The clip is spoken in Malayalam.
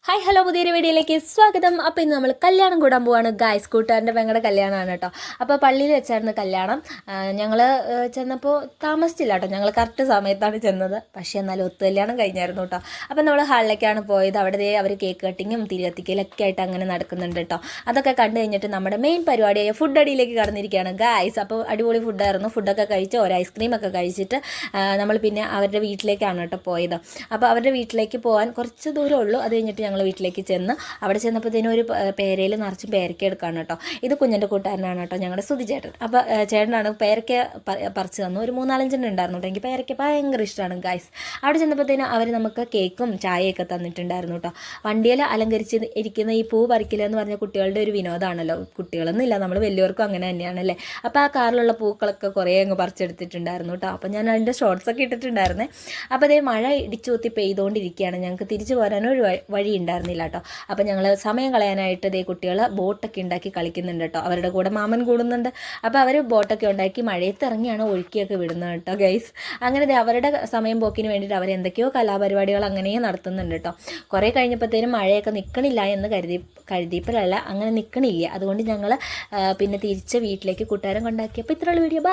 ഹായ് ഹലോ പുതിയൊരു വീഡിയോയിലേക്ക് സ്വാഗതം. അപ്പോൾ ഇന്ന് നമ്മൾ കല്യാണം കൂടാൻ പോവാണ് ഗായ്സ്. കൂട്ടുകാരൻ്റെ പെങ്ങളുടെ കല്യാണമാണ് കേട്ടോ. അപ്പോൾ പള്ളിയിൽ വെച്ചായിരുന്നു കല്യാണം. ഞങ്ങൾ ചെന്നപ്പോൾ താമസിച്ചില്ല കേട്ടോ. ഞങ്ങൾ കറക്റ്റ് സമയത്താണ് ചെന്നത്. പക്ഷേ എന്നാലും ഒത്തു കല്യാണം കഴിഞ്ഞായിരുന്നു കേട്ടോ. അപ്പോൾ നമ്മൾ ഹാളിലേക്കാണ് പോയത്. അവിടെ അവർ കേക്ക് കട്ടിങ്ങും തിരികത്തിക്കലൊക്കെ ആയിട്ട് അങ്ങനെ നടക്കുന്നുണ്ട് കേട്ടോ. അതൊക്കെ കണ്ടു കഴിഞ്ഞിട്ട് നമ്മുടെ മെയിൻ പരിപാടിയായ ഫുഡ് അടിയിലേക്ക് കടന്നിരിക്കുകയാണ് ഗായ്സ്. അപ്പോൾ അടിപൊളി ഫുഡായിരുന്നു. ഫുഡൊക്കെ കഴിച്ച് ഒരു ഐസ്ക്രീമൊക്കെ കഴിച്ചിട്ട് നമ്മൾ പിന്നെ അവരുടെ വീട്ടിലേക്കാണ് കേട്ടോ പോയത്. അപ്പോൾ അവരുടെ വീട്ടിലേക്ക് പോകാൻ കുറച്ച് ദൂരമേ ഉള്ളൂ. അത് കഴിഞ്ഞിട്ട് ഞങ്ങൾ വീട്ടിലേക്ക് ചെന്ന് അവിടെ ചെന്നപ്പോഴത്തേനും ഒരു പേരയിൽ നിറച്ചും പേരയ്ക്ക എടുക്കുകയാണ് കേട്ടോ. ഇത് കുഞ്ഞിൻ്റെ കൂട്ടുകാരനാണ് കേട്ടോ, ഞങ്ങളുടെ സ്തുതി ചേട്ടൻ. അപ്പോൾ ചേട്ടനാണ് പേരയ്ക്ക പറിച്ച് തന്നു. ഒരു 3-4 ഉണ്ടായിരുന്നു കേട്ടോ. എനിക്ക് പേരയ്ക്ക ഭയങ്കര ഇഷ്ടമാണ് ഗൈസ്. അവിടെ ചെന്നപ്പോഴത്തേനും അവർ നമുക്ക് കേക്കും ചായയൊക്കെ തന്നിട്ടുണ്ടായിരുന്നു കേട്ടോ. വണ്ടിയിൽ അലങ്കരിച്ച് ഇരിക്കുന്ന ഈ പൂ പറിക്കില്ലെന്ന് പറഞ്ഞ കുട്ടികളുടെ ഒരു വിനോദമാണല്ലോ. കുട്ടികളൊന്നുമില്ല, നമ്മൾ വലിയവർക്കും അങ്ങനെ തന്നെയാണല്ലേ. അപ്പോൾ ആ കാറിലുള്ള പൂക്കളൊക്കെ കുറേ അങ്ങ് പറിച്ചെടുത്തിട്ടുണ്ടായിരുന്നു കേട്ടോ. അപ്പോൾ ഞാൻ അതിൻ്റെ ഷോർട്സൊക്കെ ഇട്ടിട്ടുണ്ടായിരുന്നേ. അപ്പോൾ അതേ മഴ ഇടിച്ചൂത്തി പെയ്തുകൊണ്ടിരിക്കുകയാണ്. ഞങ്ങൾക്ക് തിരിച്ചു പോരാനൊരു വഴി ഉണ്ടായിരുന്നില്ല കേട്ടോ. അപ്പോൾ ഞങ്ങൾ സമയം കളയാനായിട്ട് ഇതേ കുട്ടികൾ ബോട്ടൊക്കെ ഉണ്ടാക്കി കളിക്കുന്നുണ്ട് കേട്ടോ. അവരുടെ കൂടെ മാമൻ കൂടുന്നുണ്ട്. അപ്പോൾ അവർ ബോട്ടൊക്കെ ഉണ്ടാക്കി മഴയത്ത് ഇറങ്ങിയാണ് ഒഴുക്കിയൊക്കെ വിടുന്നത് കേട്ടോ ഗൈസ്. അങ്ങനെ അവരുടെ സമയം പോക്കിന് വേണ്ടിയിട്ട് അവരെന്തൊക്കെയോ കലാപരിപാടികൾ അങ്ങനെ നടത്തുന്നുണ്ട് കേട്ടോ. കുറേ കഴിഞ്ഞപ്പോഴത്തേനും മഴയൊക്കെ നിൽക്കണില്ല എന്ന് കരുതിയപ്പോഴല്ല, അങ്ങനെ നിൽക്കണില്ല. അതുകൊണ്ട് ഞങ്ങൾ പിന്നെ തിരിച്ച് വീട്ടിലേക്ക് കൂട്ടുകാരൻ കൊണ്ടാക്കി. അപ്പോൾ ഇത്രയുള്ള വീഡിയോ.